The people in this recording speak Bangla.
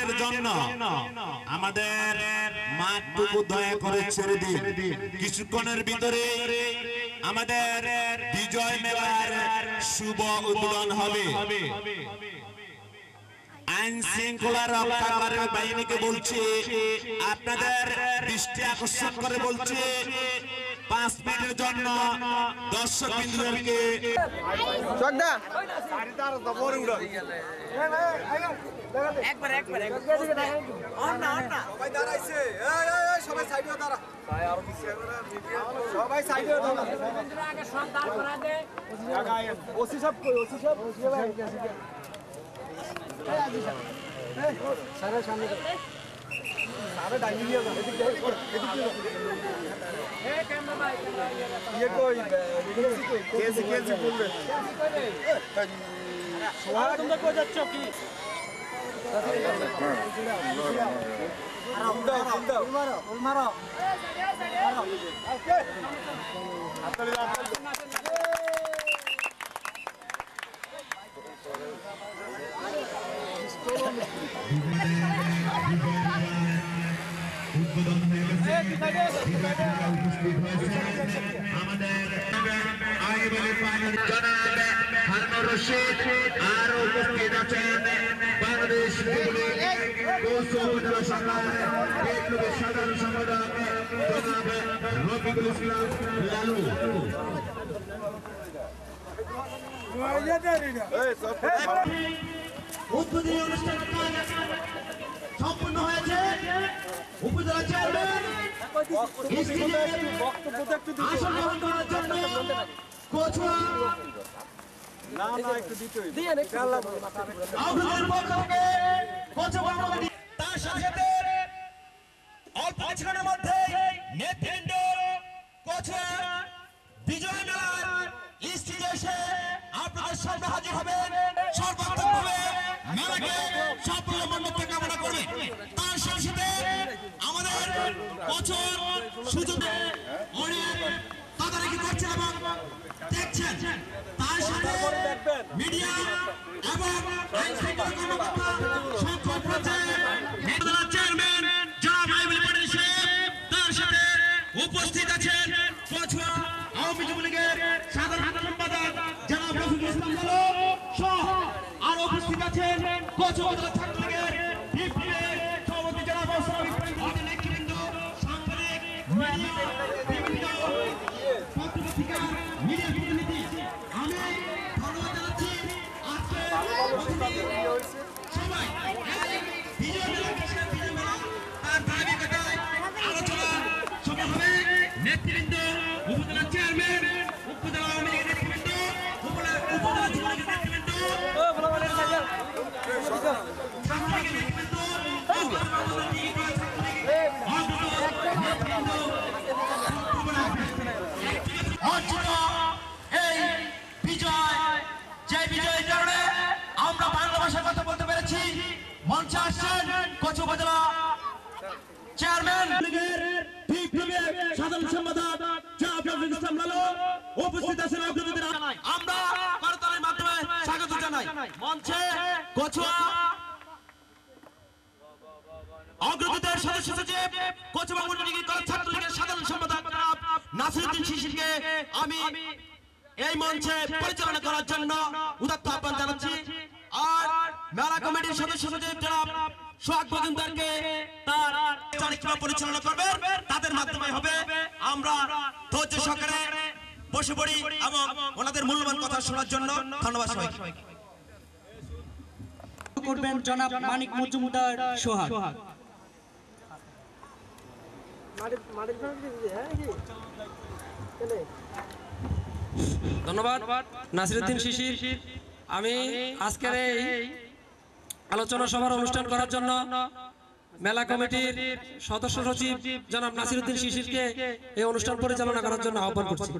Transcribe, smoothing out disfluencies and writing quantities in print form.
মিনিটের জন্য আমাদের মাঠটুকু দয়া করে ছেড়ে দিন। কিছুক্ষণের ভিতরে আমাদের বিজয় মেলার শুভ উদ্বোধন হবে। আইন শৃঙ্খলা রক্ষাকারী বাহিনীকে বলছি, আপনাদের দৃষ্টি আকর্ষণ করে বলছি, 5 মিনিটের জন্য দর্শক বিন্দুদেরকে উদ্বোধন হয়ে গেছে। উপস্থিত হয়েছে আমাদের জনাব হারুনুর রশিদ, আর উপস্থিত আছেন বাংলাদেশ উপজেলা শাখার বিপ্লবী সাধারণ সম্পাদক জনাব রফিকুল ইসলাম লালু। উদ্বোধনী অনুষ্ঠান সম্পূর্ণ হয়েছে। উপজেলা চেয়ারম্যান আসন গ্রহণ করার জন্য কচুয়া তার সাথে অল্প কিছুক্ষণের মধ্যে নেতৃবৃন্দ কচুয়া বিজয় মেলার স্টেজে এসে আপনাদের সামনে হাজির হবেন। সর্বাত্মকভাবে মেলাকে সাফল্য মণ্ডপে কামনা করবে। তার সাথে আমাদের বছর সুযোগে অনেক তদারকি করছেন এবং দেখছেন। তার সাথে মিডিয়া এবং আইন শৃঙ্খলা কর্মকর্তা সংখ্যক চেয়ারম্যান জনাব আইবুল পাটিল সাহেব, তার সাথে উপস্থিত আছেন কচুয়া আওয়ামী লীগের সাধারণ সম্পাদক জনাব রফিকুল ইসলাম লালু সহ আর উপস্থিত আছেন কচুয়া ছাত্রলীগের সভাপতি জনাব নেতৃবৃন্দ, সাংবাদিক, মিডিয়া, বিভিন্ন পত্রিকা, মিডিয়া প্রতিনিধি। আমি ধন্যবাদ জানাচ্ছি আজকে সবাই তার ধারাবাহিকতায় আলোচনা সভা হবে। নেতৃবৃন্দ, উপজেলা চেয়ারম্যান, উপজেলা আওয়ামী লীগের নেতৃবৃন্দ, উপজেলা যুবলীগের নেতৃবৃন্দ, এই বিজয়, যে বিজয়ের কারণে আমরা বাংলা ভাষায় কথা বলতে পেরেছি। মঞ্চে আসছেন কচুয়া উপজেলা চেয়ারম্যান সাধারণ সম্পাদক জনাব রফিকুল ইসলাম লালু, উপস্থিত আছেন অগ্রগতির। আমরা করতালির মাধ্যমে স্বাগত জানাই। মঞ্চে কচুয়া অগ্রগতির সদস্য সচিব, কচুয়া মন্ডলীগীর ছাত্রলীগের সাধারণ সম্পাদক জনাব নাসিরউদ্দিন শিশিরকে আমি এই মঞ্চে পরিচালনা করার জন্য উদাত্ত আহ্বান জানাচ্ছি। আর মেলা কমিটির সদস্য সচিব জনাব সোহাগ মজুমদারকে তার চারিত্রিক পরিচালনা করবেন, তাদের মাধ্যমে হবে। আমরা ধৈর্য সহকারে বসে পড়ি এবং ওনাদের মূল্যবান কথা শোনার জন্য ধন্যবাদ সবাইকে। করবেন জনাব মানিক মজুমদার সোহাগ। ধন্যবাদ নাসিরউদ্দিন শিশির। আমি আজকের এই আলোচনা সভার অনুষ্ঠান করার জন্য মেলা কমিটির সদস্য সচিব জনাব নাসিরউদ্দিন শিশিরকে এই অনুষ্ঠান পরিচালনা করার জন্য আহ্বান করছি।